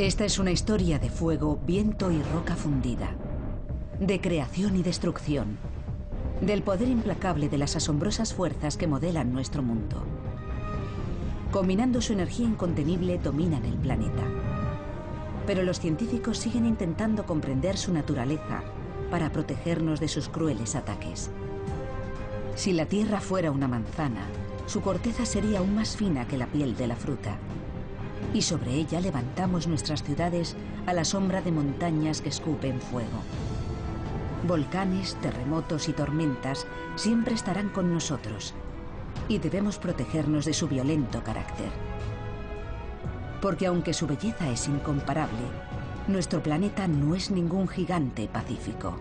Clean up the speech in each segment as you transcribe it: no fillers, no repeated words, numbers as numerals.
Esta es una historia de fuego, viento y roca fundida, de creación y destrucción, del poder implacable de las asombrosas fuerzas que modelan nuestro mundo. Combinando su energía incontenible, dominan el planeta. Pero los científicos siguen intentando comprender su naturaleza para protegernos de sus crueles ataques. Si la Tierra fuera una manzana, su corteza sería aún más fina que la piel de la fruta. Y sobre ella levantamos nuestras ciudades a la sombra de montañas que escupen fuego. Volcanes, terremotos y tormentas siempre estarán con nosotros. Y debemos protegernos de su violento carácter. Porque aunque su belleza es incomparable, nuestro planeta no es ningún gigante pacífico.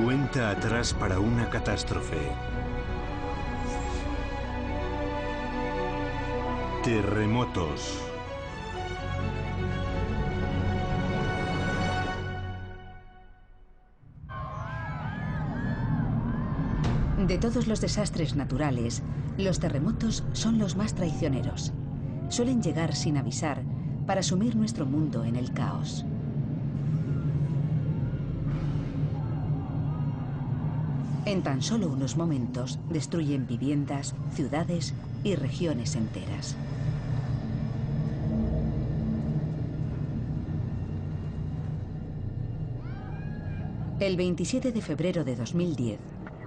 Cuenta atrás para una catástrofe. Terremotos. De todos los desastres naturales, los terremotos son los más traicioneros. Suelen llegar sin avisar para sumir nuestro mundo en el caos. En tan solo unos momentos destruyen viviendas, ciudades y regiones enteras. El 27 de febrero de 2010,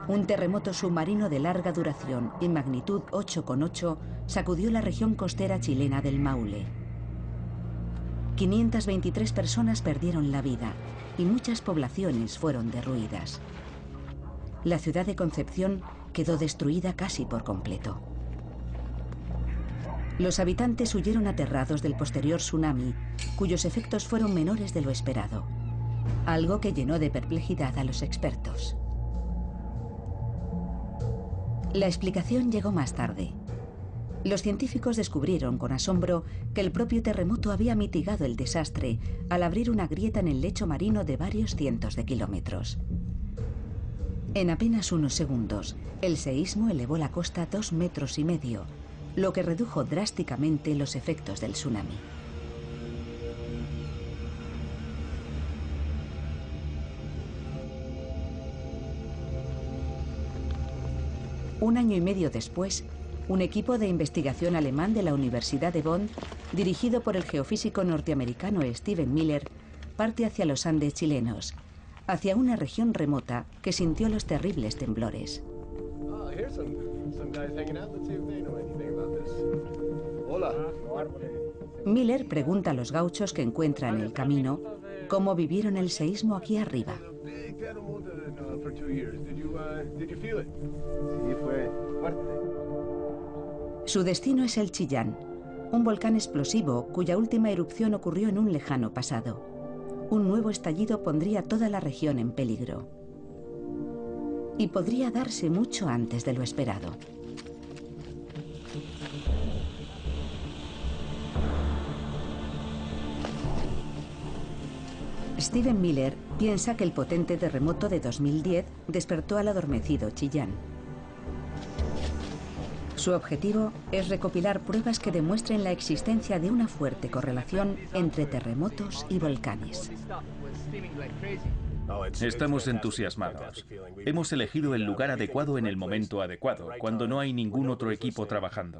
un terremoto submarino de larga duración y magnitud 8,8 sacudió la región costera chilena del Maule. 523 personas perdieron la vida y muchas poblaciones fueron derruidas. La ciudad de Concepción quedó destruida casi por completo. Los habitantes huyeron aterrados del posterior tsunami, cuyos efectos fueron menores de lo esperado, algo que llenó de perplejidad a los expertos. La explicación llegó más tarde. Los científicos descubrieron con asombro que el propio terremoto había mitigado el desastre al abrir una grieta en el lecho marino de varios cientos de kilómetros. En apenas unos segundos, el seísmo elevó la costa 2,5 metros, lo que redujo drásticamente los efectos del tsunami. Un año y medio después, un equipo de investigación alemán de la Universidad de Bonn, dirigido por el geofísico norteamericano Steven Miller, parte hacia los Andes chilenos, hacia una región remota que sintió los terribles temblores. Miller pregunta a los gauchos que encuentra en el camino cómo vivieron el seísmo aquí arriba. Su destino es el Chillán, un volcán explosivo cuya última erupción ocurrió en un lejano pasado. Un nuevo estallido pondría toda la región en peligro. Y podría darse mucho antes de lo esperado. Steven Miller piensa que el potente terremoto de 2010 despertó al adormecido Chillán. Su objetivo es recopilar pruebas que demuestren la existencia de una fuerte correlación entre terremotos y volcanes. Estamos entusiasmados. Hemos elegido el lugar adecuado en el momento adecuado, cuando no hay ningún otro equipo trabajando.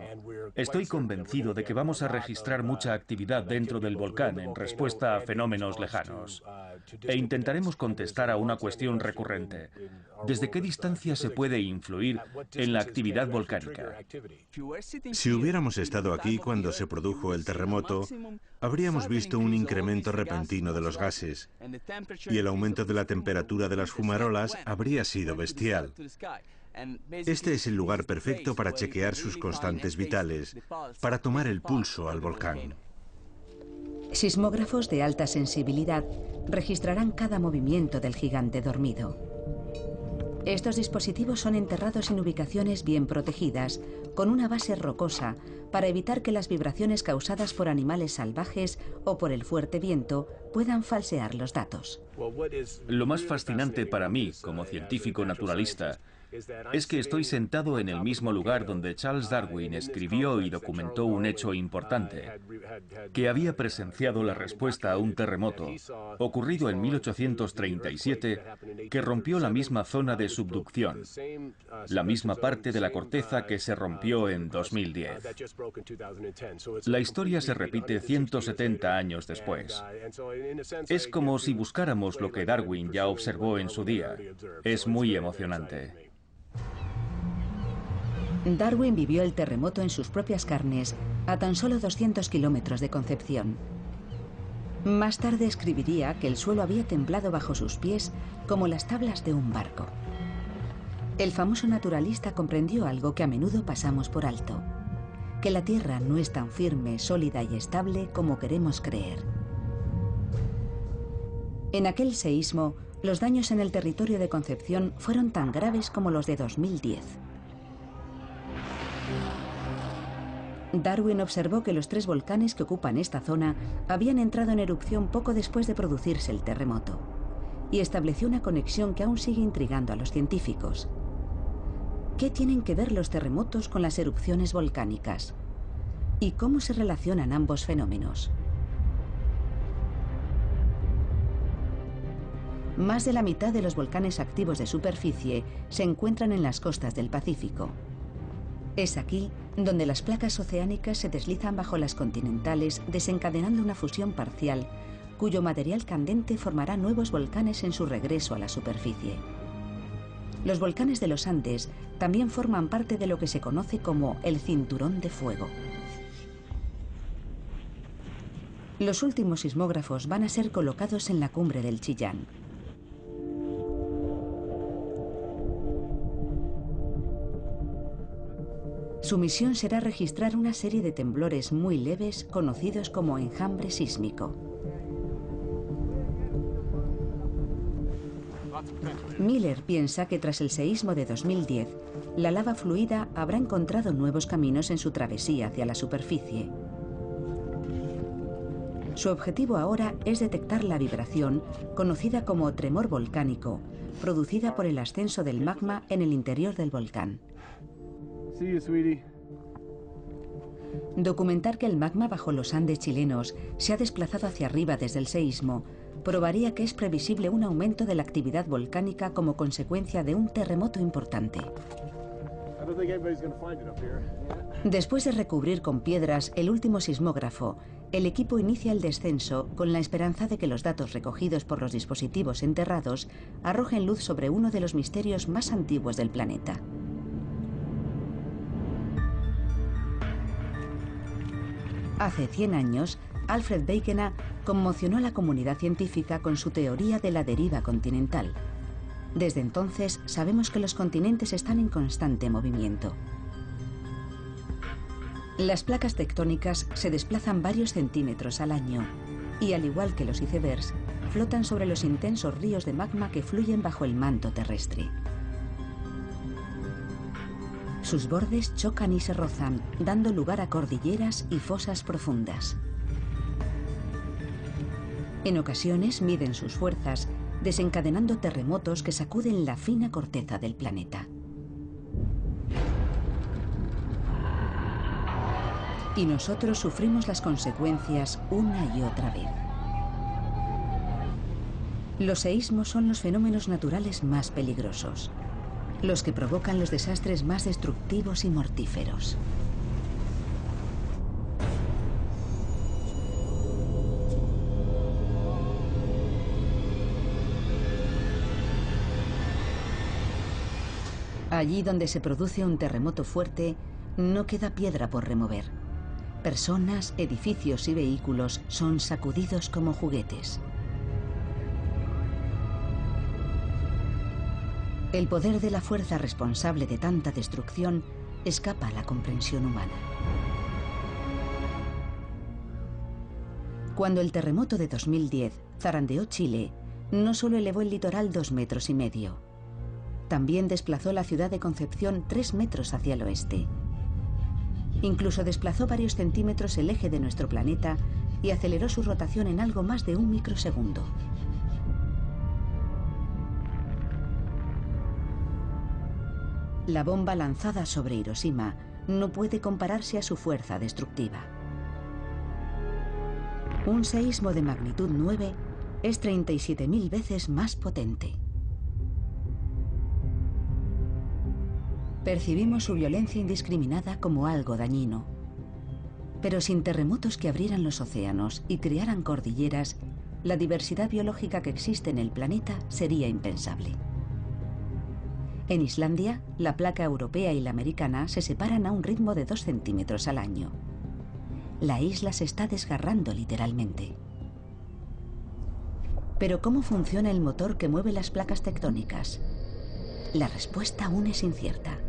Estoy convencido de que vamos a registrar mucha actividad dentro del volcán en respuesta a fenómenos lejanos. E intentaremos contestar a una cuestión recurrente. ¿Desde qué distancia se puede influir en la actividad volcánica? Si hubiéramos estado aquí cuando se produjo el terremoto, habríamos visto un incremento repentino de los gases y el aumento de la temperatura de las fumarolas habría sido bestial. Este es el lugar perfecto para chequear sus constantes vitales, para tomar el pulso al volcán. Sismógrafos de alta sensibilidad registrarán cada movimiento del gigante dormido. Estos dispositivos son enterrados en ubicaciones bien protegidas, con una base rocosa, para evitar que las vibraciones causadas por animales salvajes o por el fuerte viento puedan falsear los datos. Lo más fascinante para mí, como científico naturalista, es que estoy sentado en el mismo lugar donde Charles Darwin escribió y documentó un hecho importante, que había presenciado la respuesta a un terremoto ocurrido en 1837 que rompió la misma zona de subducción, la misma parte de la corteza que se rompió en 2010. La historia se repite 170 años después. Es como si buscáramos lo que Darwin ya observó en su día. Es muy emocionante. Darwin vivió el terremoto en sus propias carnes a tan solo 200 kilómetros de Concepción. Más tarde escribiría que el suelo había temblado bajo sus pies como las tablas de un barco. El famoso naturalista comprendió algo que a menudo pasamos por alto: que la Tierra no es tan firme, sólida y estable como queremos creer. En aquel seísmo, los daños en el territorio de Concepción fueron tan graves como los de 2010. Darwin observó que los 3 volcanes que ocupan esta zona habían entrado en erupción poco después de producirse el terremoto, y estableció una conexión que aún sigue intrigando a los científicos. ¿Qué tienen que ver los terremotos con las erupciones volcánicas? ¿Y cómo se relacionan ambos fenómenos? Más de la mitad de los volcanes activos de superficie se encuentran en las costas del Pacífico. Es aquí donde las placas oceánicas se deslizan bajo las continentales, desencadenando una fusión parcial, cuyo material candente formará nuevos volcanes en su regreso a la superficie. Los volcanes de los Andes también forman parte de lo que se conoce como el cinturón de fuego. Los últimos sismógrafos van a ser colocados en la cumbre del Chillán. Su misión será registrar una serie de temblores muy leves conocidos como enjambre sísmico. Miller piensa que tras el seísmo de 2010, la lava fluida habrá encontrado nuevos caminos en su travesía hacia la superficie. Su objetivo ahora es detectar la vibración, conocida como tremor volcánico, producida por el ascenso del magma en el interior del volcán. Documentar que el magma bajo los Andes chilenos se ha desplazado hacia arriba desde el seísmo probaría que es previsible un aumento de la actividad volcánica como consecuencia de un terremoto importante. Después de recubrir con piedras el último sismógrafo, el equipo inicia el descenso con la esperanza de que los datos recogidos por los dispositivos enterrados arrojen luz sobre uno de los misterios más antiguos del planeta. Hace 100 años, Alfred Wegener conmocionó a la comunidad científica con su teoría de la deriva continental. Desde entonces, sabemos que los continentes están en constante movimiento. Las placas tectónicas se desplazan varios centímetros al año y, al igual que los icebergs, flotan sobre los intensos ríos de magma que fluyen bajo el manto terrestre. Sus bordes chocan y se rozan, dando lugar a cordilleras y fosas profundas. En ocasiones miden sus fuerzas, desencadenando terremotos que sacuden la fina corteza del planeta. Y nosotros sufrimos las consecuencias una y otra vez. Los seísmos son los fenómenos naturales más peligrosos, los que provocan los desastres más destructivos y mortíferos. Allí donde se produce un terremoto fuerte, no queda piedra por remover. Personas, edificios y vehículos son sacudidos como juguetes. El poder de la fuerza responsable de tanta destrucción escapa a la comprensión humana. Cuando el terremoto de 2010 zarandeó Chile, no solo elevó el litoral 2,5 metros, también desplazó la ciudad de Concepción 3 metros hacia el oeste. Incluso desplazó varios centímetros el eje de nuestro planeta y aceleró su rotación en algo más de 1 microsegundo. La bomba lanzada sobre Hiroshima no puede compararse a su fuerza destructiva. Un seísmo de magnitud 9 es 37.000 veces más potente. Percibimos su violencia indiscriminada como algo dañino. Pero sin terremotos que abrieran los océanos y crearan cordilleras, la diversidad biológica que existe en el planeta sería impensable. En Islandia, la placa europea y la americana se separan a un ritmo de 2 centímetros al año. La isla se está desgarrando literalmente. Pero ¿cómo funciona el motor que mueve las placas tectónicas? La respuesta aún es incierta.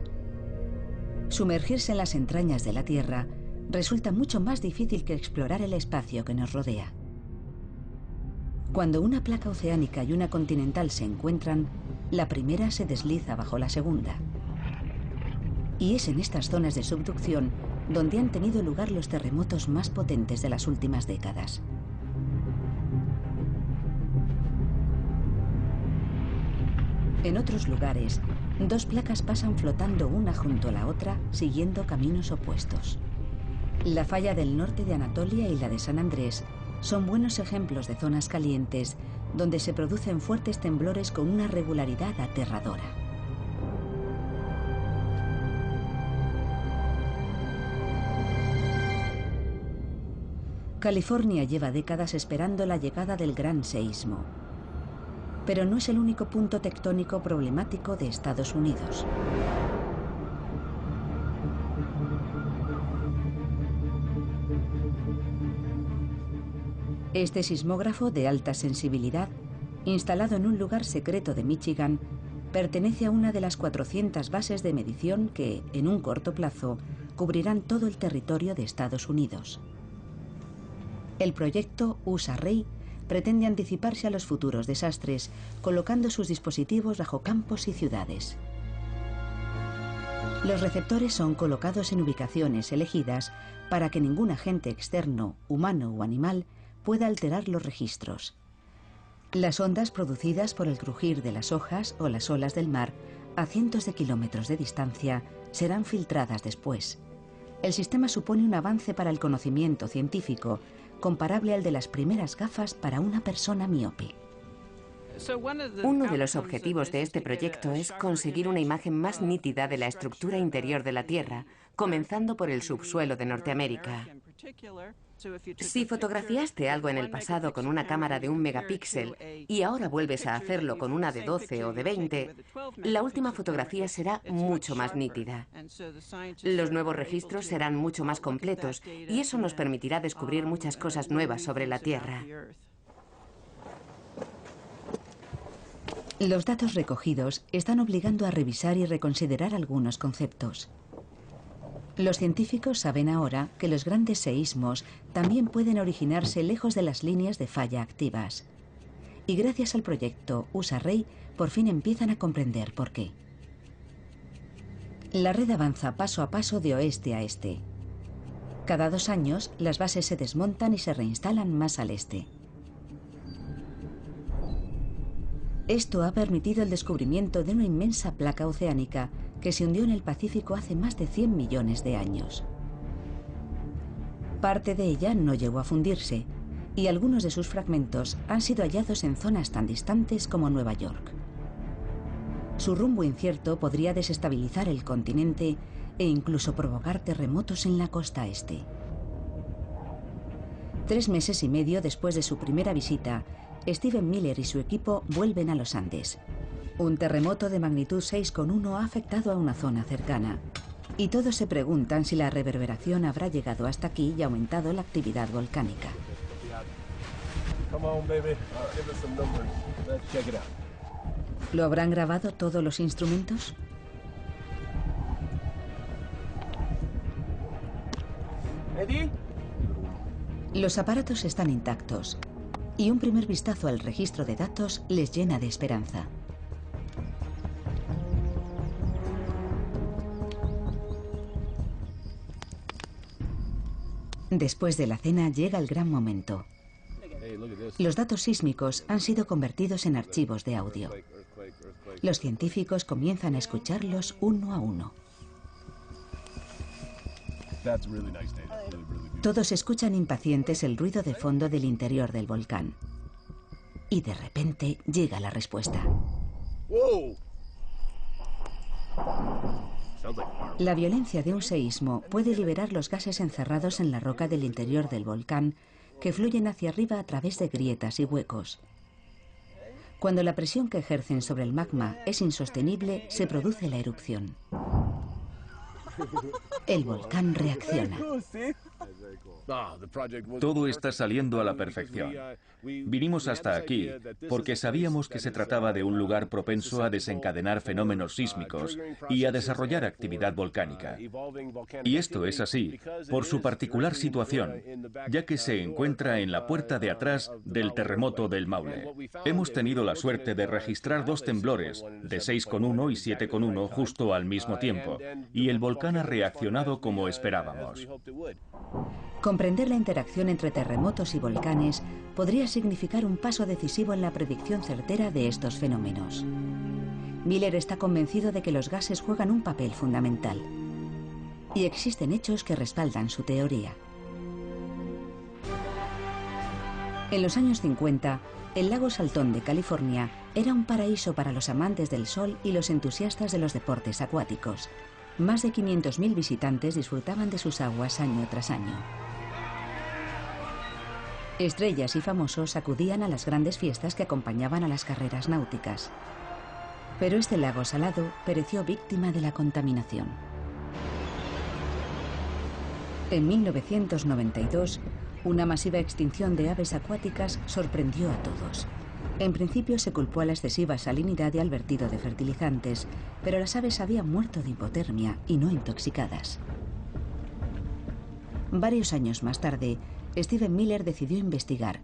Sumergirse en las entrañas de la Tierra resulta mucho más difícil que explorar el espacio que nos rodea. Cuando una placa oceánica y una continental se encuentran, la primera se desliza bajo la segunda. Y es en estas zonas de subducción donde han tenido lugar los terremotos más potentes de las últimas décadas. En otros lugares, 2 placas pasan flotando una junto a la otra, siguiendo caminos opuestos. La falla del norte de Anatolia y la de San Andrés son buenos ejemplos de zonas calientes donde se producen fuertes temblores con una regularidad aterradora. California lleva décadas esperando la llegada del gran seísmo. Pero no es el único punto tectónico problemático de Estados Unidos. Este sismógrafo de alta sensibilidad, instalado en un lugar secreto de Michigan, pertenece a una de las 400 bases de medición que, en un corto plazo, cubrirán todo el territorio de Estados Unidos. El proyecto USA-Rey pretende anticiparse a los futuros desastres, colocando sus dispositivos bajo campos y ciudades. Los receptores son colocados en ubicaciones elegidas para que ningún agente externo, humano o animal, pueda alterar los registros. Las ondas producidas por el crujir de las hojas o las olas del mar a cientos de kilómetros de distancia serán filtradas después. El sistema supone un avance para el conocimiento científico comparable al de las primeras gafas para una persona miope. Uno de los objetivos de este proyecto es conseguir una imagen más nítida de la estructura interior de la Tierra, comenzando por el subsuelo de Norteamérica. Si fotografiaste algo en el pasado con una cámara de 1 megapíxel y ahora vuelves a hacerlo con una de 12 o de 20, la última fotografía será mucho más nítida. Los nuevos registros serán mucho más completos y eso nos permitirá descubrir muchas cosas nuevas sobre la Tierra. Los datos recogidos están obligando a revisar y reconsiderar algunos conceptos. Los científicos saben ahora que los grandes seísmos también pueden originarse lejos de las líneas de falla activas. Y gracias al proyecto USA-Rey, por fin empiezan a comprender por qué. La red avanza paso a paso de oeste a este. Cada 2 años, las bases se desmontan y se reinstalan más al este. Esto ha permitido el descubrimiento de una inmensa placa oceánica que se hundió en el Pacífico hace más de 100 millones de años. Parte de ella no llegó a fundirse, y algunos de sus fragmentos han sido hallados en zonas tan distantes como Nueva York. Su rumbo incierto podría desestabilizar el continente e incluso provocar terremotos en la costa este. 3 meses y medio después de su primera visita, Steven Miller y su equipo vuelven a los Andes. Un terremoto de magnitud 6,1 ha afectado a una zona cercana. Y todos se preguntan si la reverberación habrá llegado hasta aquí y aumentado la actividad volcánica. ¿Lo habrán grabado todos los instrumentos? Los aparatos están intactos y un primer vistazo al registro de datos les llena de esperanza. Después de la cena llega el gran momento. Los datos sísmicos han sido convertidos en archivos de audio. Los científicos comienzan a escucharlos uno a uno. Todos escuchan impacientes el ruido de fondo del interior del volcán. Y de repente llega la respuesta. La violencia de un seísmo puede liberar los gases encerrados en la roca del interior del volcán que fluyen hacia arriba a través de grietas y huecos. Cuando la presión que ejercen sobre el magma es insostenible, se produce la erupción. El volcán reacciona. Todo está saliendo a la perfección. Vinimos hasta aquí porque sabíamos que se trataba de un lugar propenso a desencadenar fenómenos sísmicos y a desarrollar actividad volcánica. Y esto es así por su particular situación, ya que se encuentra en la puerta de atrás del terremoto del Maule. Hemos tenido la suerte de registrar 2 temblores, de 6,1 y 7,1 justo al mismo tiempo, y el volcán ha reaccionado como esperábamos. Comprender la interacción entre terremotos y volcanes podría significar un paso decisivo en la predicción certera de estos fenómenos. Miller está convencido de que los gases juegan un papel fundamental. Y existen hechos que respaldan su teoría. En los años 50, el lago Saltón de California era un paraíso para los amantes del sol y los entusiastas de los deportes acuáticos. Más de 500.000 visitantes disfrutaban de sus aguas año tras año. Estrellas y famosos acudían a las grandes fiestas que acompañaban a las carreras náuticas. Pero este lago salado pereció víctima de la contaminación. En 1992, una masiva extinción de aves acuáticas sorprendió a todos. En principio se culpó a la excesiva salinidad y al vertido de fertilizantes, pero las aves habían muerto de hipotermia y no intoxicadas. Varios años más tarde, Stephen Miller decidió investigar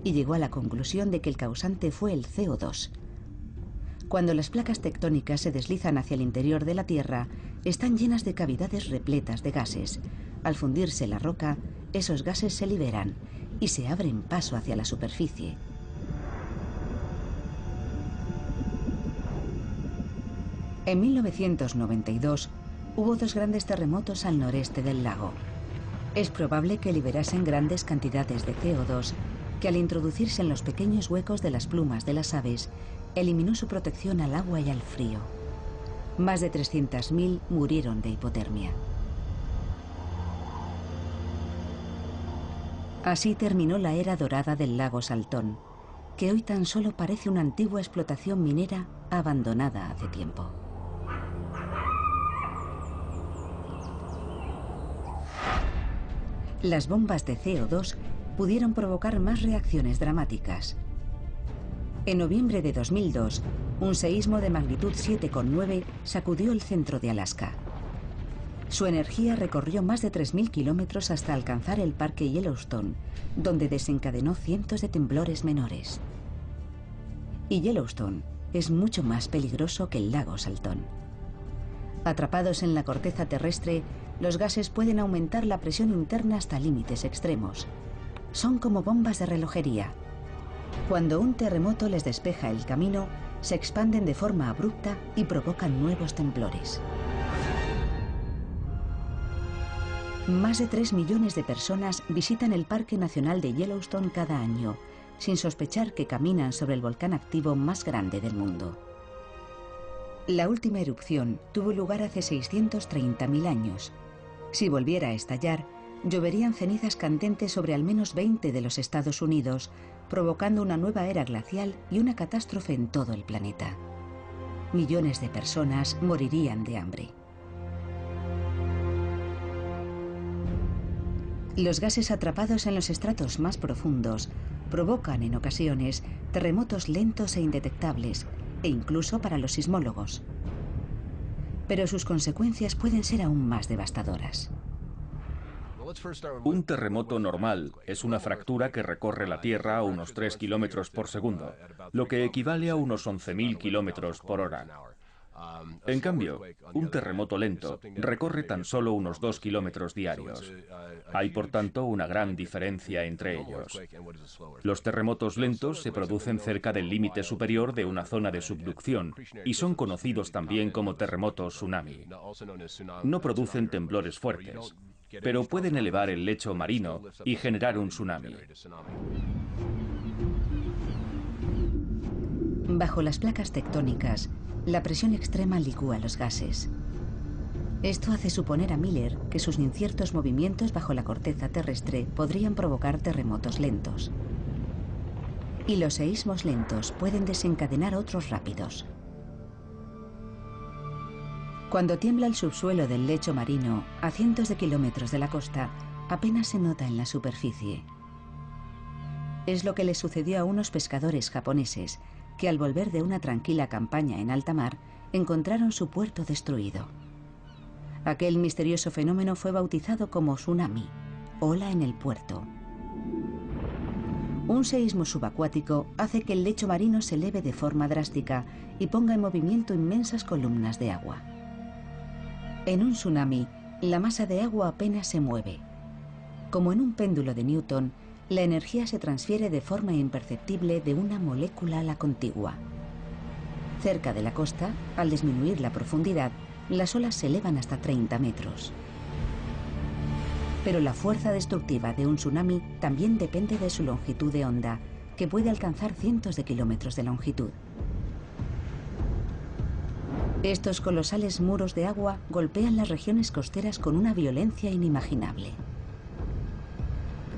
y llegó a la conclusión de que el causante fue el CO2. Cuando las placas tectónicas se deslizan hacia el interior de la Tierra, están llenas de cavidades repletas de gases. Al fundirse la roca, esos gases se liberan y se abren paso hacia la superficie. En 1992 hubo 2 grandes terremotos al noreste del lago. Es probable que liberasen grandes cantidades de CO2 que al introducirse en los pequeños huecos de las plumas de las aves eliminó su protección al agua y al frío. Más de 300.000 murieron de hipotermia. Así terminó la era dorada del lago Saltón, que hoy tan solo parece una antigua explotación minera abandonada hace tiempo. Las bombas de CO2 pudieron provocar más reacciones dramáticas. En noviembre de 2002, un seísmo de magnitud 7,9 sacudió el centro de Alaska. Su energía recorrió más de 3.000 kilómetros hasta alcanzar el parque Yellowstone, donde desencadenó cientos de temblores menores. Y Yellowstone es mucho más peligroso que el lago Saltón. Atrapados en la corteza terrestre, los gases pueden aumentar la presión interna hasta límites extremos. Son como bombas de relojería. Cuando un terremoto les despeja el camino, se expanden de forma abrupta y provocan nuevos temblores. Más de 3 millones de personas visitan el Parque Nacional de Yellowstone cada año, sin sospechar que caminan sobre el volcán activo más grande del mundo. La última erupción tuvo lugar hace 630.000 años. Si volviera a estallar, lloverían cenizas candentes sobre al menos 20 de los Estados Unidos, provocando una nueva era glacial y una catástrofe en todo el planeta. Millones de personas morirían de hambre. Los gases atrapados en los estratos más profundos provocan en ocasiones terremotos lentos e indetectables, e incluso para los sismólogos. Pero sus consecuencias pueden ser aún más devastadoras. Un terremoto normal es una fractura que recorre la Tierra a unos 3 kilómetros por segundo, lo que equivale a unos 11.000 kilómetros por hora. En cambio, un terremoto lento recorre tan solo unos 2 kilómetros diarios. Hay, por tanto, una gran diferencia entre ellos. Los terremotos lentos se producen cerca del límite superior de una zona de subducción y son conocidos también como terremotos tsunami. No producen temblores fuertes, pero pueden elevar el lecho marino y generar un tsunami. Bajo las placas tectónicas, la presión extrema licúa los gases. Esto hace suponer a Miller que sus inciertos movimientos bajo la corteza terrestre podrían provocar terremotos lentos. Y los seísmos lentos pueden desencadenar otros rápidos. Cuando tiembla el subsuelo del lecho marino, a cientos de kilómetros de la costa, apenas se nota en la superficie. Es lo que le sucedió a unos pescadores japoneses, que al volver de una tranquila campaña en alta mar, encontraron su puerto destruido. Aquel misterioso fenómeno fue bautizado como tsunami, ola en el puerto. Un seísmo subacuático hace que el lecho marino se eleve de forma drástica y ponga en movimiento inmensas columnas de agua. En un tsunami, la masa de agua apenas se mueve. Como en un péndulo de Newton, la energía se transfiere de forma imperceptible de una molécula a la contigua. Cerca de la costa, al disminuir la profundidad, las olas se elevan hasta 30 metros. Pero la fuerza destructiva de un tsunami también depende de su longitud de onda, que puede alcanzar cientos de kilómetros de longitud. Estos colosales muros de agua golpean las regiones costeras con una violencia inimaginable.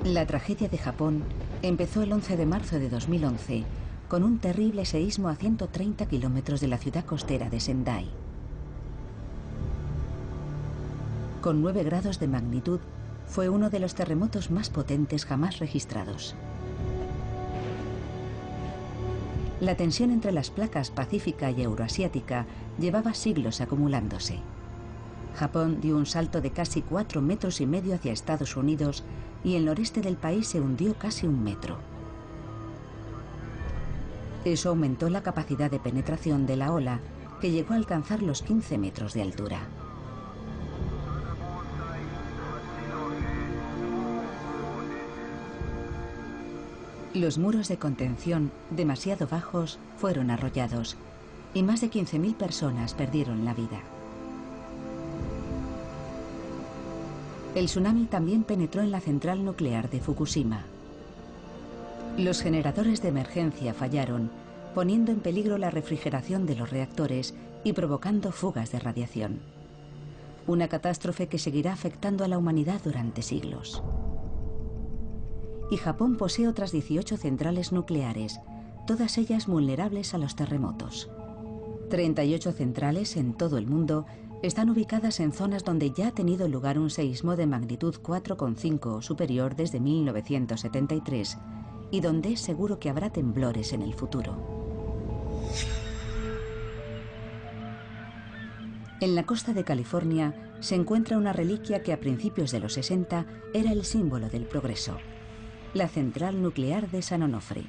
La tragedia de Japón empezó el 11 de marzo de 2011 con un terrible seísmo a 130 kilómetros de la ciudad costera de Sendai. Con 9 grados de magnitud, fue uno de los terremotos más potentes jamás registrados. La tensión entre las placas pacífica y euroasiática llevaba siglos acumulándose. Japón dio un salto de casi 4,5 metros hacia Estados Unidos y el noreste del país se hundió casi 1 metro. Eso aumentó la capacidad de penetración de la ola, que llegó a alcanzar los 15 metros de altura. Los muros de contención, demasiado bajos, fueron arrollados y más de 15.000 personas perdieron la vida. El tsunami también penetró en la central nuclear de Fukushima. Los generadores de emergencia fallaron, poniendo en peligro la refrigeración de los reactores y provocando fugas de radiación. Una catástrofe que seguirá afectando a la humanidad durante siglos. Y Japón posee otras 18 centrales nucleares, todas ellas vulnerables a los terremotos. 38 centrales en todo el mundo están ubicadas en zonas donde ya ha tenido lugar un seísmo de magnitud 4,5 o superior desde 1973 y donde es seguro que habrá temblores en el futuro. En la costa de California se encuentra una reliquia que a principios de los 60 era el símbolo del progreso: la central nuclear de San Onofre.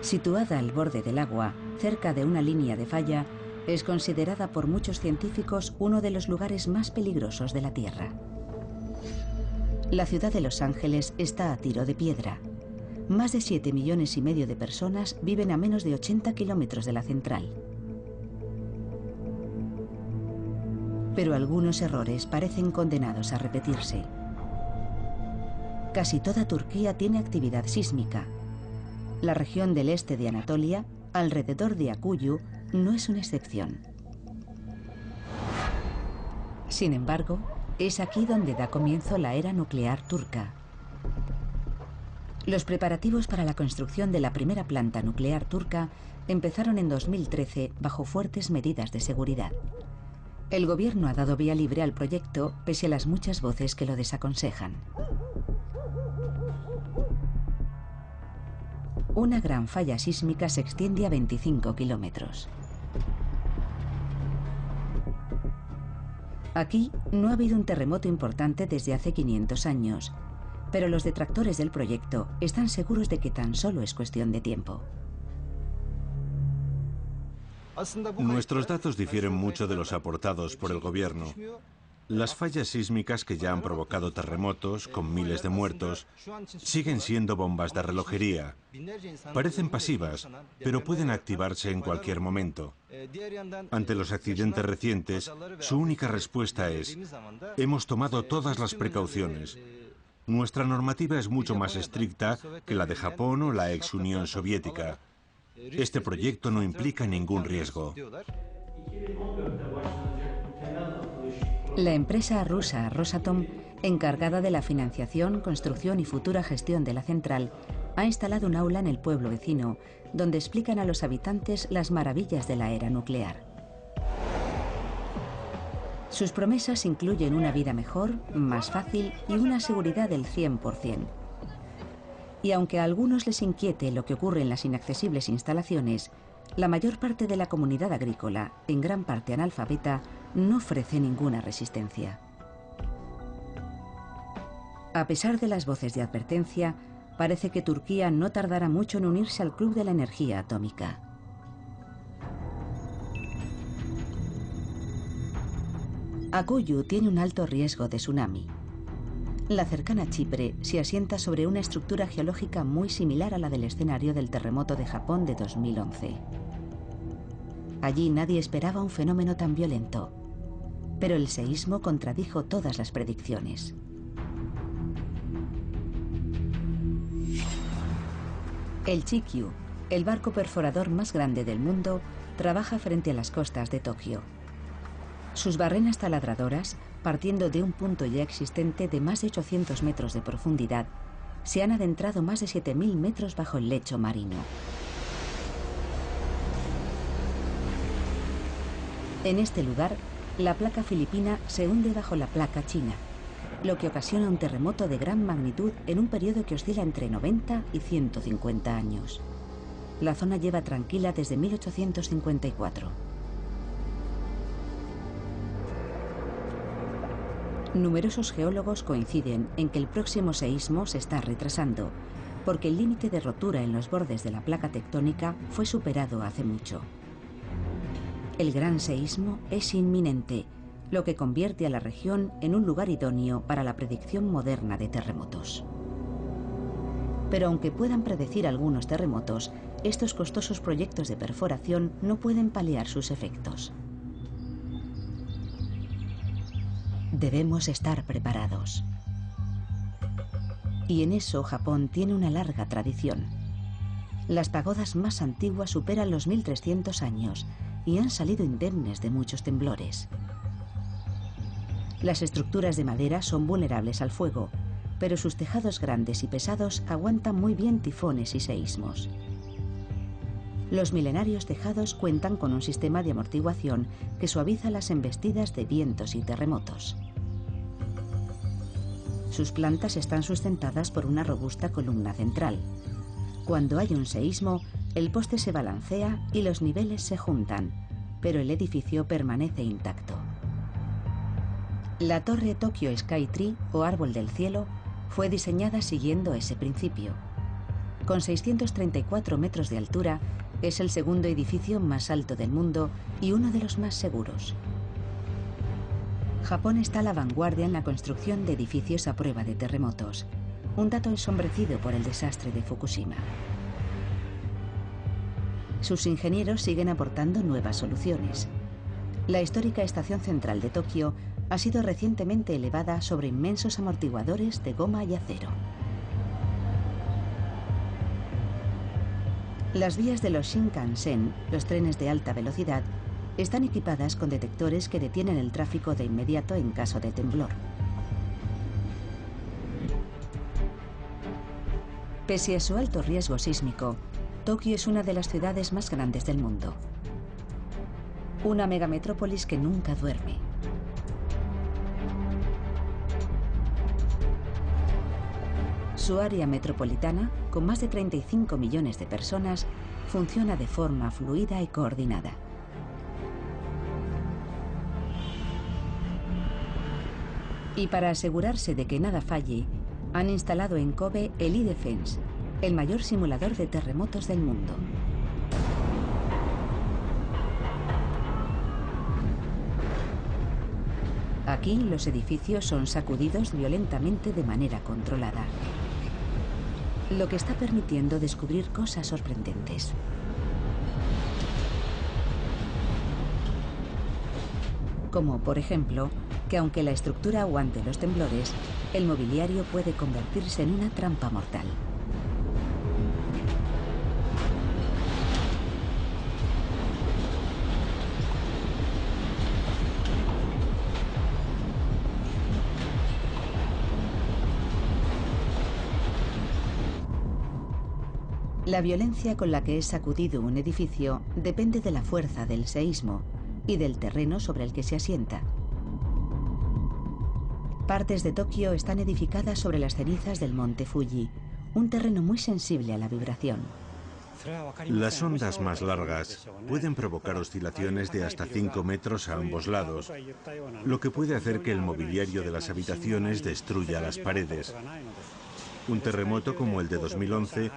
Situada al borde del agua, cerca de una línea de falla, es considerada por muchos científicos uno de los lugares más peligrosos de la Tierra. La ciudad de Los Ángeles está a tiro de piedra. Más de 7,5 millones de personas viven a menos de 80 kilómetros de la central. Pero algunos errores parecen condenados a repetirse. Casi toda Turquía tiene actividad sísmica. La región del este de Anatolia, alrededor de Akuyu, no es una excepción. Sin embargo, es aquí donde da comienzo la era nuclear turca. Los preparativos para la construcción de la primera planta nuclear turca empezaron en 2013 bajo fuertes medidas de seguridad. El gobierno ha dado vía libre al proyecto pese a las muchas voces que lo desaconsejan. Una gran falla sísmica se extiende a 25 kilómetros. Aquí no ha habido un terremoto importante desde hace 500 años, pero los detractores del proyecto están seguros de que tan solo es cuestión de tiempo. Nuestros datos difieren mucho de los aportados por el gobierno. Las fallas sísmicas que ya han provocado terremotos, con miles de muertos, siguen siendo bombas de relojería. Parecen pasivas, pero pueden activarse en cualquier momento. Ante los accidentes recientes, su única respuesta es: hemos tomado todas las precauciones. Nuestra normativa es mucho más estricta que la de Japón o la ex Unión Soviética. Este proyecto no implica ningún riesgo. La empresa rusa Rosatom, encargada de la financiación, construcción y futura gestión de la central, ha instalado un aula en el pueblo vecino, donde explican a los habitantes las maravillas de la era nuclear. Sus promesas incluyen una vida mejor, más fácil y una seguridad del 100%. Y aunque a algunos les inquiete lo que ocurre en las inaccesibles instalaciones, la mayor parte de la comunidad agrícola, en gran parte analfabeta, no ofrece ninguna resistencia. A pesar de las voces de advertencia, parece que Turquía no tardará mucho en unirse al Club de la Energía Atómica. Akuyu tiene un alto riesgo de tsunami. La cercana Chipre se asienta sobre una estructura geológica muy similar a la del escenario del terremoto de Japón de 2011. Allí nadie esperaba un fenómeno tan violento, pero el seísmo contradijo todas las predicciones. El Chikyu, el barco perforador más grande del mundo, trabaja frente a las costas de Tokio. Sus barrenas taladradoras, partiendo de un punto ya existente de más de 800 metros de profundidad, se han adentrado más de 7.000 metros bajo el lecho marino. En este lugar, la placa filipina se hunde bajo la placa china, lo que ocasiona un terremoto de gran magnitud en un periodo que oscila entre 90 y 150 años. La zona lleva tranquila desde 1854. Numerosos geólogos coinciden en que el próximo seísmo se está retrasando, porque el límite de rotura en los bordes de la placa tectónica fue superado hace mucho. El gran seísmo es inminente, lo que convierte a la región en un lugar idóneo para la predicción moderna de terremotos. Pero aunque puedan predecir algunos terremotos, estos costosos proyectos de perforación no pueden paliar sus efectos. Debemos estar preparados. Y en eso Japón tiene una larga tradición. Las pagodas más antiguas superan los 1300 años y han salido indemnes de muchos temblores. Las estructuras de madera son vulnerables al fuego, pero sus tejados grandes y pesados aguantan muy bien tifones y seísmos. Los milenarios tejados cuentan con un sistema de amortiguación que suaviza las embestidas de vientos y terremotos. Sus plantas están sustentadas por una robusta columna central. Cuando hay un seísmo, el poste se balancea y los niveles se juntan, pero el edificio permanece intacto. La torre Tokyo Sky Tree, o árbol del cielo, fue diseñada siguiendo ese principio. Con 634 metros de altura, es el segundo edificio más alto del mundo y uno de los más seguros. Japón está a la vanguardia en la construcción de edificios a prueba de terremotos, un dato ensombrecido por el desastre de Fukushima. Sus ingenieros siguen aportando nuevas soluciones. La histórica estación central de Tokio ha sido recientemente elevada sobre inmensos amortiguadores de goma y acero. Las vías de los Shinkansen, los trenes de alta velocidad, están equipadas con detectores que detienen el tráfico de inmediato en caso de temblor. Pese a su alto riesgo sísmico, Tokio es una de las ciudades más grandes del mundo. Una megametrópolis que nunca duerme. Su área metropolitana, con más de 35 millones de personas, funciona de forma fluida y coordinada. Y para asegurarse de que nada falle, han instalado en Kobe el iDefense, el mayor simulador de terremotos del mundo. Aquí los edificios son sacudidos violentamente de manera controlada, lo que está permitiendo descubrir cosas sorprendentes. Como, por ejemplo, que aunque la estructura aguante los temblores, el mobiliario puede convertirse en una trampa mortal. La violencia con la que es sacudido un edificio depende de la fuerza del seísmo y del terreno sobre el que se asienta. Partes de Tokio están edificadas sobre las cenizas del monte Fuji, un terreno muy sensible a la vibración. Las ondas más largas pueden provocar oscilaciones de hasta 5 metros a ambos lados, lo que puede hacer que el mobiliario de las habitaciones destruya las paredes. Un terremoto como el de 2011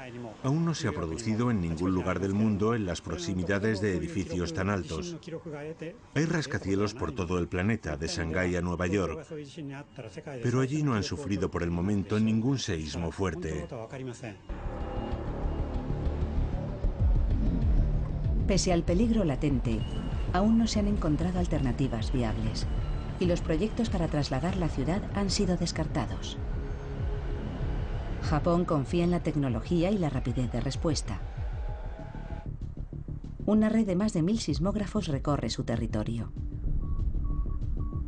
aún no se ha producido en ningún lugar del mundo en las proximidades de edificios tan altos. Hay rascacielos por todo el planeta, de Shanghái a Nueva York, pero allí no han sufrido por el momento ningún seísmo fuerte. Pese al peligro latente, aún no se han encontrado alternativas viables, y los proyectos para trasladar la ciudad han sido descartados. Japón confía en la tecnología y la rapidez de respuesta. Una red de más de 1000 sismógrafos recorre su territorio.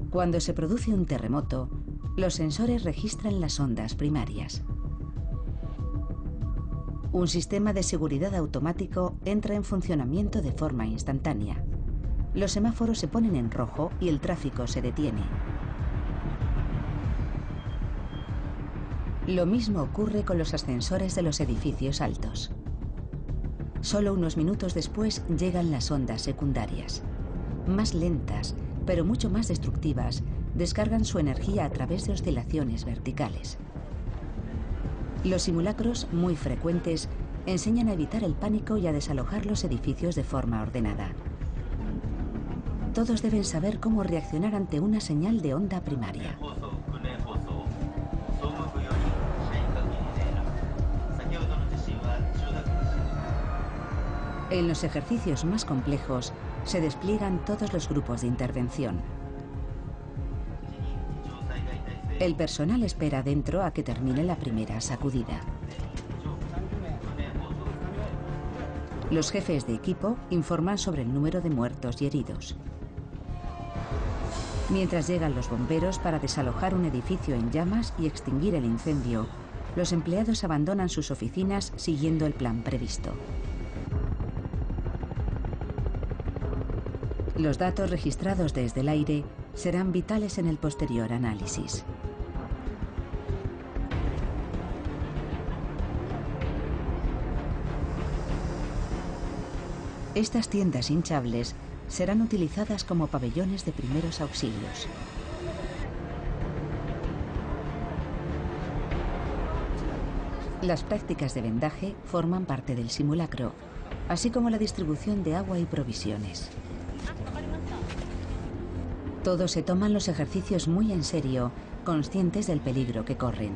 Cuando se produce un terremoto, los sensores registran las ondas primarias. Un sistema de seguridad automático entra en funcionamiento de forma instantánea. Los semáforos se ponen en rojo y el tráfico se detiene. Lo mismo ocurre con los ascensores de los edificios altos. Solo unos minutos después llegan las ondas secundarias. Más lentas, pero mucho más destructivas, descargan su energía a través de oscilaciones verticales. Los simulacros, muy frecuentes, enseñan a evitar el pánico y a desalojar los edificios de forma ordenada. Todos deben saber cómo reaccionar ante una señal de onda primaria. En los ejercicios más complejos se despliegan todos los grupos de intervención. El personal espera dentro a que termine la primera sacudida. Los jefes de equipo informan sobre el número de muertos y heridos. Mientras llegan los bomberos para desalojar un edificio en llamas y extinguir el incendio, los empleados abandonan sus oficinas siguiendo el plan previsto. Los datos registrados desde el aire serán vitales en el posterior análisis. Estas tiendas hinchables serán utilizadas como pabellones de primeros auxilios. Las prácticas de vendaje forman parte del simulacro, así como la distribución de agua y provisiones. Todos se toman los ejercicios muy en serio, conscientes del peligro que corren.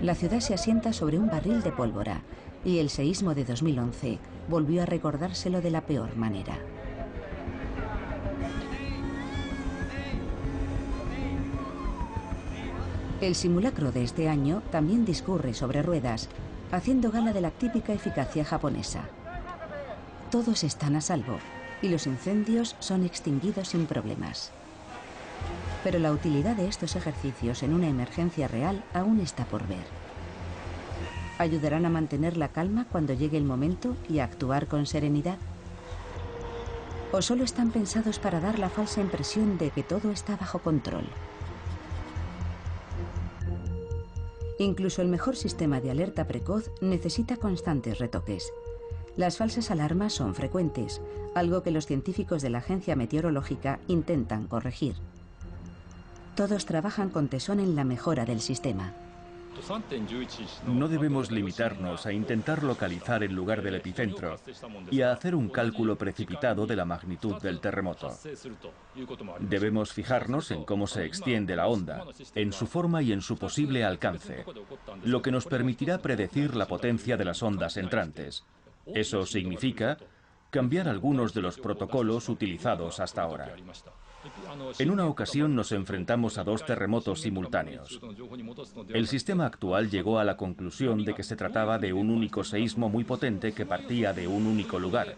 La ciudad se asienta sobre un barril de pólvora y el seísmo de 2011 volvió a recordárselo de la peor manera. El simulacro de este año también discurre sobre ruedas, haciendo gala de la típica eficacia japonesa. Todos están a salvo y los incendios son extinguidos sin problemas. Pero la utilidad de estos ejercicios en una emergencia real aún está por ver. ¿Ayudarán a mantener la calma cuando llegue el momento y a actuar con serenidad? ¿O solo están pensados para dar la falsa impresión de que todo está bajo control? Incluso el mejor sistema de alerta precoz necesita constantes retoques. Las falsas alarmas son frecuentes, algo que los científicos de la Agencia Meteorológica intentan corregir. Todos trabajan con tesón en la mejora del sistema. No debemos limitarnos a intentar localizar el lugar del epicentro y a hacer un cálculo precipitado de la magnitud del terremoto. Debemos fijarnos en cómo se extiende la onda, en su forma y en su posible alcance, lo que nos permitirá predecir la potencia de las ondas entrantes. Eso significa cambiar algunos de los protocolos utilizados hasta ahora. En una ocasión nos enfrentamos a 2 terremotos simultáneos. El sistema actual llegó a la conclusión de que se trataba de un único seísmo muy potente que partía de un único lugar.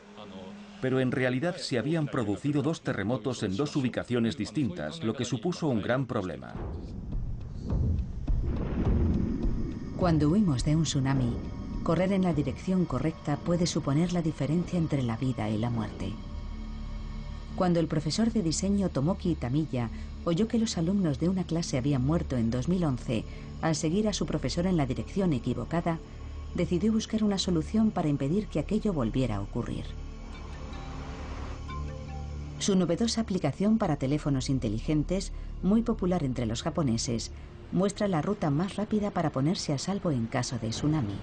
Pero en realidad se habían producido 2 terremotos en 2 ubicaciones distintas, lo que supuso un gran problema. Cuando huimos de un tsunami, correr en la dirección correcta puede suponer la diferencia entre la vida y la muerte. Cuando el profesor de diseño Tomoki Tamiya oyó que los alumnos de una clase habían muerto en 2011 al seguir a su profesor en la dirección equivocada, decidió buscar una solución para impedir que aquello volviera a ocurrir. Su novedosa aplicación para teléfonos inteligentes, muy popular entre los japoneses, muestra la ruta más rápida para ponerse a salvo en caso de tsunami.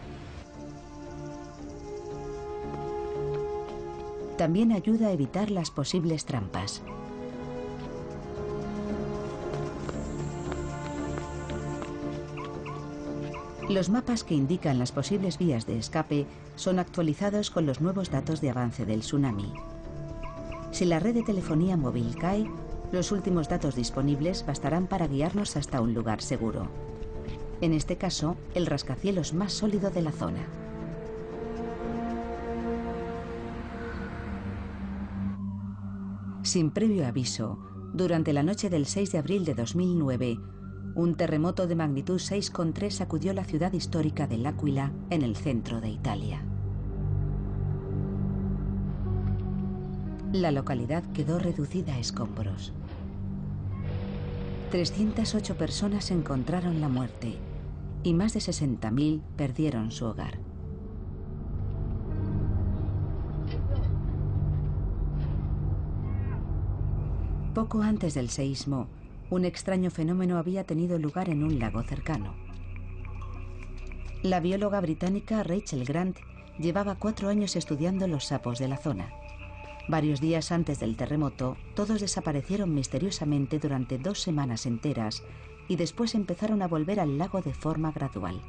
También ayuda a evitar las posibles trampas. Los mapas que indican las posibles vías de escape son actualizados con los nuevos datos de avance del tsunami. Si la red de telefonía móvil cae, los últimos datos disponibles bastarán para guiarnos hasta un lugar seguro. En este caso, el rascacielos más sólido de la zona. Sin previo aviso, durante la noche del 6 de abril de 2009, un terremoto de magnitud 6,3 sacudió la ciudad histórica de L'Aquila, en el centro de Italia. La localidad quedó reducida a escombros. 308 personas encontraron la muerte y más de 60.000 perdieron su hogar. Poco antes del seísmo, un extraño fenómeno había tenido lugar en un lago cercano. La bióloga británica Rachel Grant llevaba 4 años estudiando los sapos de la zona. Varios días antes del terremoto, todos desaparecieron misteriosamente durante 2 semanas enteras y después empezaron a volver al lago de forma gradual.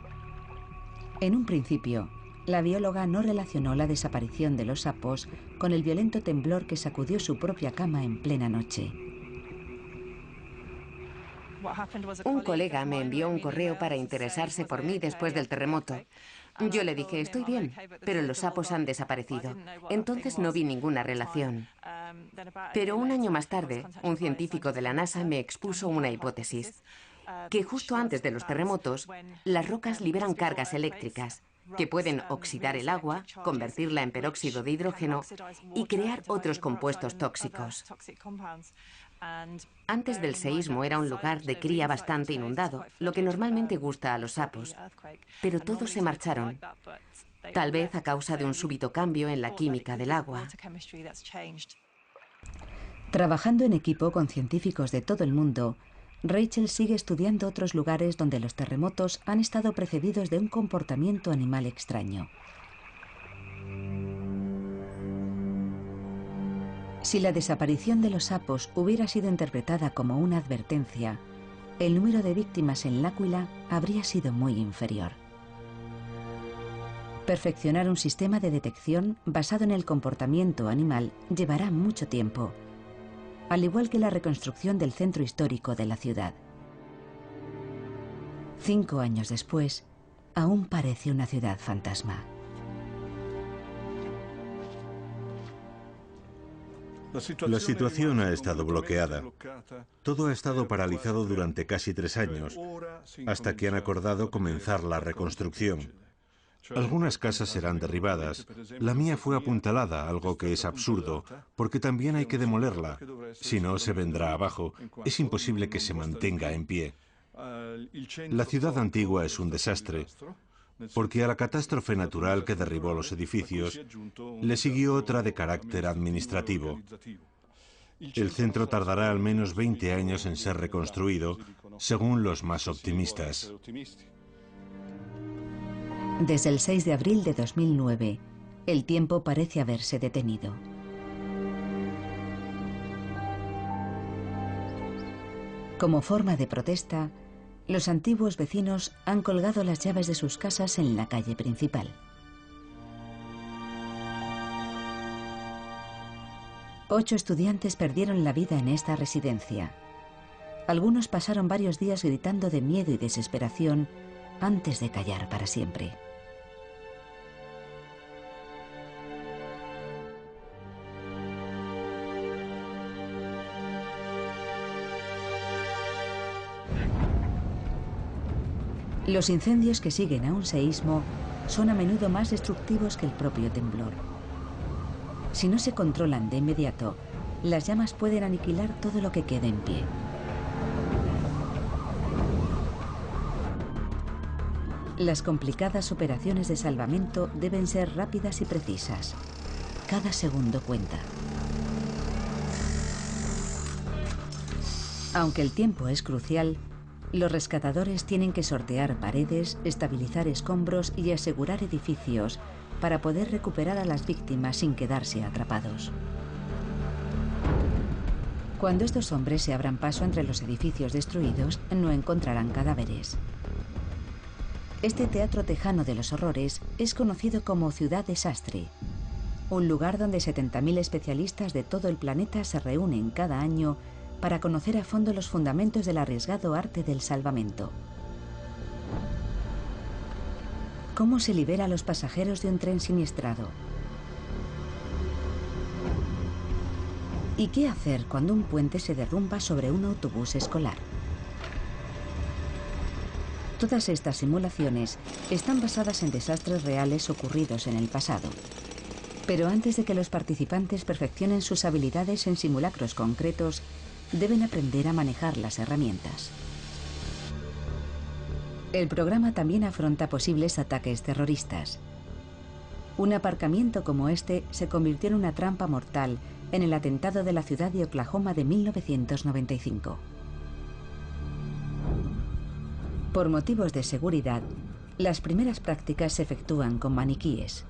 En un principio, la bióloga no relacionó la desaparición de los sapos con el violento temblor que sacudió su propia cama en plena noche. Un colega me envió un correo para interesarse por mí después del terremoto. Yo le dije, estoy bien, pero los sapos han desaparecido. Entonces no vi ninguna relación. Pero un año más tarde, un científico de la NASA me expuso una hipótesis, que justo antes de los terremotos, las rocas liberan cargas eléctricas que pueden oxidar el agua, convertirla en peróxido de hidrógeno y crear otros compuestos tóxicos. Antes del seísmo era un lugar de cría bastante inundado, lo que normalmente gusta a los sapos, pero todos se marcharon, tal vez a causa de un súbito cambio en la química del agua. Trabajando en equipo con científicos de todo el mundo, Rachel sigue estudiando otros lugares donde los terremotos han estado precedidos de un comportamiento animal extraño. Si la desaparición de los sapos hubiera sido interpretada como una advertencia, el número de víctimas en L'Aquila habría sido muy inferior. Perfeccionar un sistema de detección basado en el comportamiento animal llevará mucho tiempo, al igual que la reconstrucción del centro histórico de la ciudad. 5 años después, aún parece una ciudad fantasma. La situación ha estado bloqueada. Todo ha estado paralizado durante casi 3 años, hasta que han acordado comenzar la reconstrucción. Algunas casas serán derribadas. La mía fue apuntalada, algo que es absurdo, porque también hay que demolerla. Si no, se vendrá abajo. Es imposible que se mantenga en pie. La ciudad antigua es un desastre, porque a la catástrofe natural que derribó los edificios, le siguió otra de carácter administrativo. El centro tardará al menos 20 años en ser reconstruido, según los más optimistas. Desde el 6 de abril de 2009, el tiempo parece haberse detenido. Como forma de protesta, los antiguos vecinos han colgado las llaves de sus casas en la calle principal. Ocho estudiantes perdieron la vida en esta residencia. Algunos pasaron varios días gritando de miedo y desesperación antes de callar para siempre. Los incendios que siguen a un seísmo son a menudo más destructivos que el propio temblor. Si no se controlan de inmediato, las llamas pueden aniquilar todo lo que quede en pie. Las complicadas operaciones de salvamento deben ser rápidas y precisas. Cada segundo cuenta. Aunque el tiempo es crucial, los rescatadores tienen que sortear paredes, estabilizar escombros y asegurar edificios para poder recuperar a las víctimas sin quedarse atrapados. Cuando estos hombres se abran paso entre los edificios destruidos, no encontrarán cadáveres. Este teatro tejano de los horrores es conocido como Ciudad Desastre, un lugar donde 70.000 especialistas de todo el planeta se reúnen cada año para conocer a fondo los fundamentos del arriesgado arte del salvamento. ¿Cómo se libera a los pasajeros de un tren siniestrado? ¿Y qué hacer cuando un puente se derrumba sobre un autobús escolar? Todas estas simulaciones están basadas en desastres reales ocurridos en el pasado. Pero antes de que los participantes perfeccionen sus habilidades en simulacros concretos, deben aprender a manejar las herramientas. El programa también afronta posibles ataques terroristas. Un aparcamiento como este se convirtió en una trampa mortal en el atentado de la ciudad de Oklahoma de 1995. Por motivos de seguridad, las primeras prácticas se efectúan con maniquíes.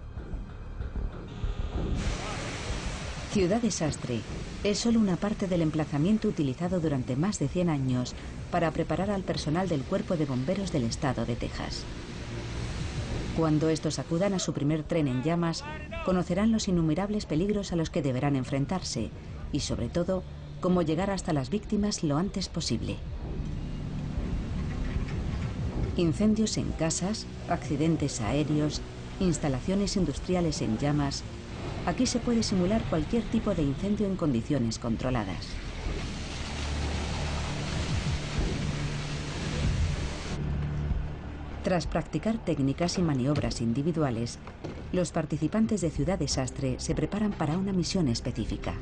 Ciudad Desastre es solo una parte del emplazamiento utilizado durante más de 100 años para preparar al personal del Cuerpo de Bomberos del estado de Texas. Cuando estos acudan a su primer tren en llamas, conocerán los innumerables peligros a los que deberán enfrentarse y, sobre todo, cómo llegar hasta las víctimas lo antes posible. Incendios en casas, accidentes aéreos, instalaciones industriales en llamas. Aquí se puede simular cualquier tipo de incendio en condiciones controladas. Tras practicar técnicas y maniobras individuales, los participantes de Ciudad Desastre se preparan para una misión específica.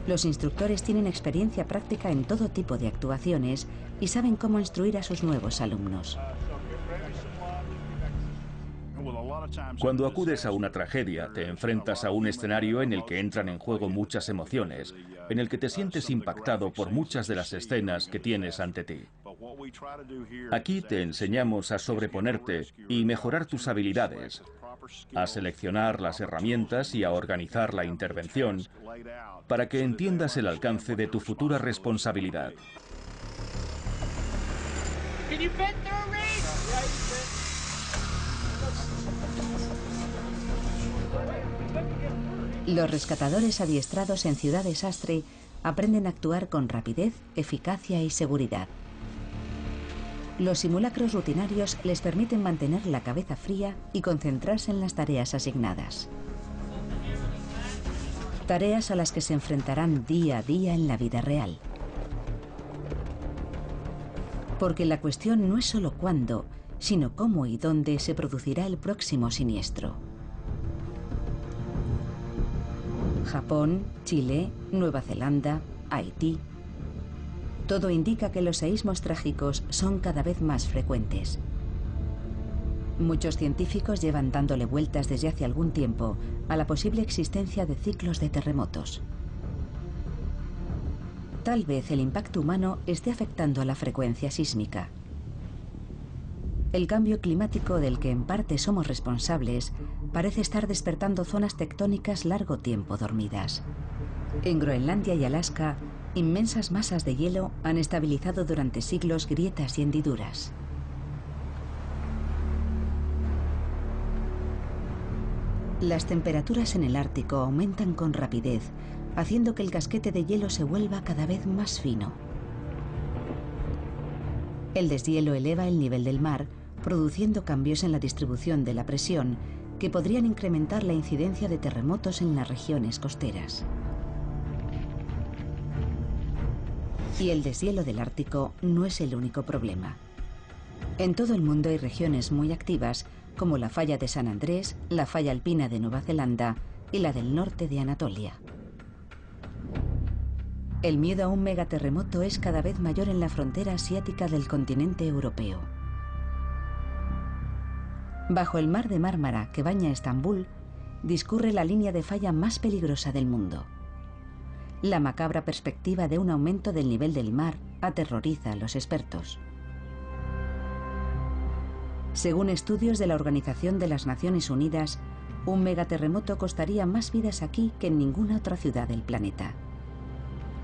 Los instructores tienen experiencia práctica en todo tipo de actuaciones y saben cómo instruir a sus nuevos alumnos. Cuando acudes a una tragedia, te enfrentas a un escenario en el que entran en juego muchas emociones, en el que te sientes impactado por muchas de las escenas que tienes ante ti. Aquí te enseñamos a sobreponerte y mejorar tus habilidades, a seleccionar las herramientas y a organizar la intervención para que entiendas el alcance de tu futura responsabilidad. Los rescatadores adiestrados en Ciudad Desastre aprenden a actuar con rapidez, eficacia y seguridad. Los simulacros rutinarios les permiten mantener la cabeza fría y concentrarse en las tareas asignadas. Tareas a las que se enfrentarán día a día en la vida real. Porque la cuestión no es solo cuándo, sino cómo y dónde se producirá el próximo siniestro. Japón, Chile, Nueva Zelanda, Haití. Todo indica que los seísmos trágicos son cada vez más frecuentes. Muchos científicos llevan dándole vueltas desde hace algún tiempo a la posible existencia de ciclos de terremotos. Tal vez el impacto humano esté afectando a la frecuencia sísmica. El cambio climático del que en parte somos responsables parece estar despertando zonas tectónicas largo tiempo dormidas. En Groenlandia y Alaska, inmensas masas de hielo han estabilizado durante siglos grietas y hendiduras. Las temperaturas en el Ártico aumentan con rapidez, haciendo que el casquete de hielo se vuelva cada vez más fino. El deshielo eleva el nivel del mar, produciendo cambios en la distribución de la presión que podrían incrementar la incidencia de terremotos en las regiones costeras. Y el deshielo del Ártico no es el único problema. En todo el mundo hay regiones muy activas, como la falla de San Andrés, la falla alpina de Nueva Zelanda y la del norte de Anatolia. El miedo a un megaterremoto es cada vez mayor en la frontera asiática del continente europeo. Bajo el mar de Mármara que baña Estambul, discurre la línea de falla más peligrosa del mundo. La macabra perspectiva de un aumento del nivel del mar aterroriza a los expertos. Según estudios de la Organización de las Naciones Unidas, un megaterremoto costaría más vidas aquí que en ninguna otra ciudad del planeta.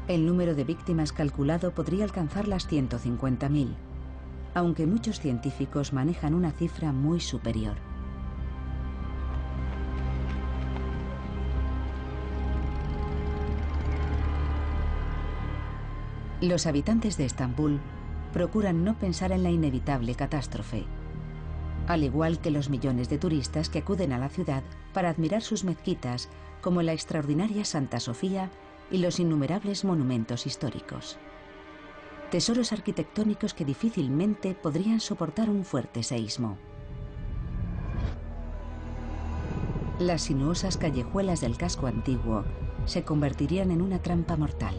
El número de víctimas calculado podría alcanzar las 150.000, aunque muchos científicos manejan una cifra muy superior. Los habitantes de Estambul procuran no pensar en la inevitable catástrofe, al igual que los millones de turistas que acuden a la ciudad para admirar sus mezquitas, como la extraordinaria Santa Sofía y los innumerables monumentos históricos. Tesoros arquitectónicos que difícilmente podrían soportar un fuerte seísmo. Las sinuosas callejuelas del casco antiguo se convertirían en una trampa mortal.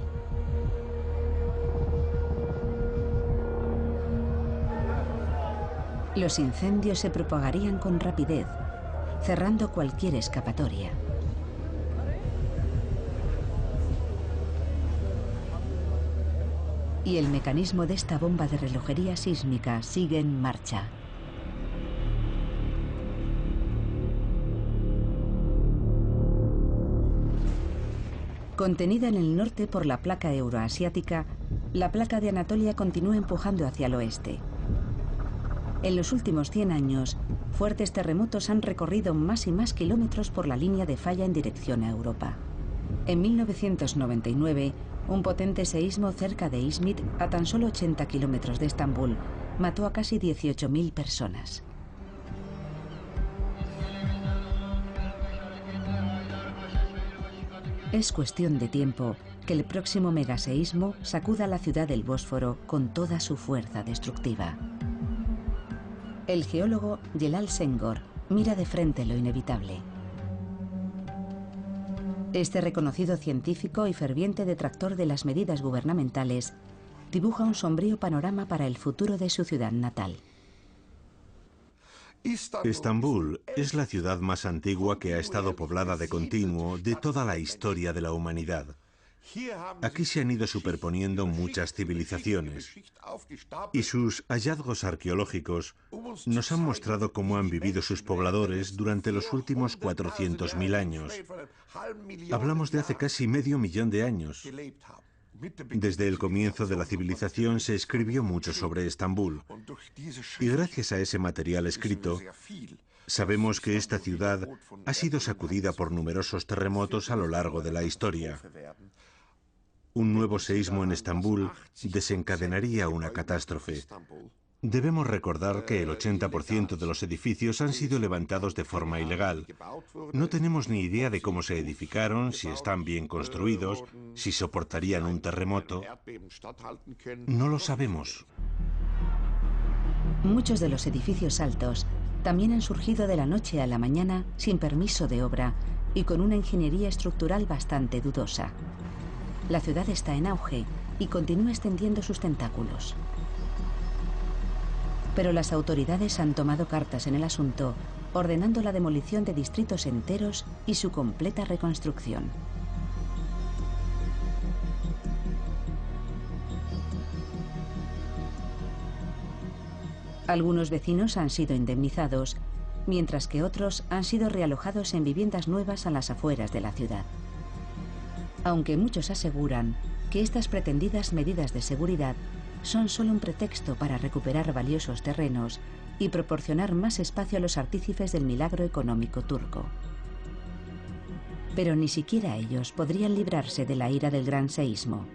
Los incendios se propagarían con rapidez, cerrando cualquier escapatoria. Y el mecanismo de esta bomba de relojería sísmica sigue en marcha. Contenida en el norte por la placa euroasiática, la placa de Anatolia continúa empujando hacia el oeste. En los últimos 100 años, fuertes terremotos han recorrido más y más kilómetros por la línea de falla en dirección a Europa. En 1999, un potente seísmo cerca de Izmit, a tan solo 80 kilómetros de Estambul, mató a casi 18.000 personas. Es cuestión de tiempo que el próximo megaseísmo sacuda la ciudad del Bósforo con toda su fuerza destructiva. El geólogo Celal Şengör mira de frente lo inevitable. Este reconocido científico y ferviente detractor de las medidas gubernamentales dibuja un sombrío panorama para el futuro de su ciudad natal. Estambul es la ciudad más antigua que ha estado poblada de continuo de toda la historia de la humanidad. Aquí se han ido superponiendo muchas civilizaciones y sus hallazgos arqueológicos nos han mostrado cómo han vivido sus pobladores durante los últimos 400.000 años. Hablamos de hace casi medio millón de años. Desde el comienzo de la civilización se escribió mucho sobre Estambul y gracias a ese material escrito sabemos que esta ciudad ha sido sacudida por numerosos terremotos a lo largo de la historia. Un nuevo seísmo en Estambul desencadenaría una catástrofe. Debemos recordar que el 80% de los edificios han sido levantados de forma ilegal. No tenemos ni idea de cómo se edificaron, si están bien construidos, si soportarían un terremoto. No lo sabemos. Muchos de los edificios altos también han surgido de la noche a la mañana sin permiso de obra y con una ingeniería estructural bastante dudosa. La ciudad está en auge y continúa extendiendo sus tentáculos. Pero las autoridades han tomado cartas en el asunto, ordenando la demolición de distritos enteros y su completa reconstrucción. Algunos vecinos han sido indemnizados, mientras que otros han sido realojados en viviendas nuevas a las afueras de la ciudad. Aunque muchos aseguran que estas pretendidas medidas de seguridad son solo un pretexto para recuperar valiosos terrenos y proporcionar más espacio a los artífices del milagro económico turco. Pero ni siquiera ellos podrían librarse de la ira del gran seísmo.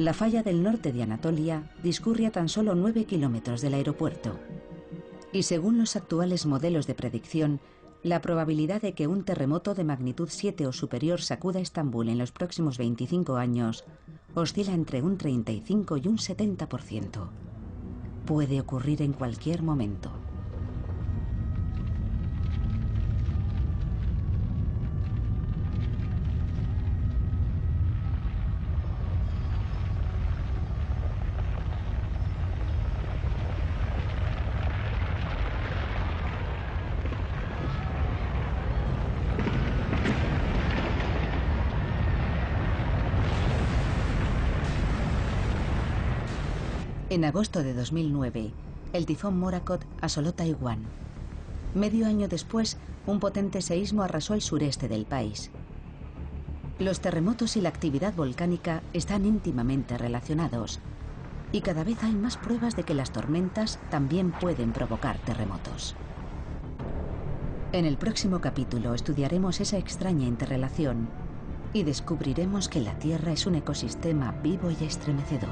La falla del norte de Anatolia discurre a tan solo 9 kilómetros del aeropuerto. Y según los actuales modelos de predicción, la probabilidad de que un terremoto de magnitud 7 o superior sacuda Estambul en los próximos 25 años oscila entre un 35 y un 70%. Puede ocurrir en cualquier momento. En agosto de 2009, el tifón Morakot asoló Taiwán. Medio año después, un potente seísmo arrasó el sureste del país. Los terremotos y la actividad volcánica están íntimamente relacionados, y cada vez hay más pruebas de que las tormentas también pueden provocar terremotos. En el próximo capítulo estudiaremos esa extraña interrelación y descubriremos que la Tierra es un ecosistema vivo y estremecedor.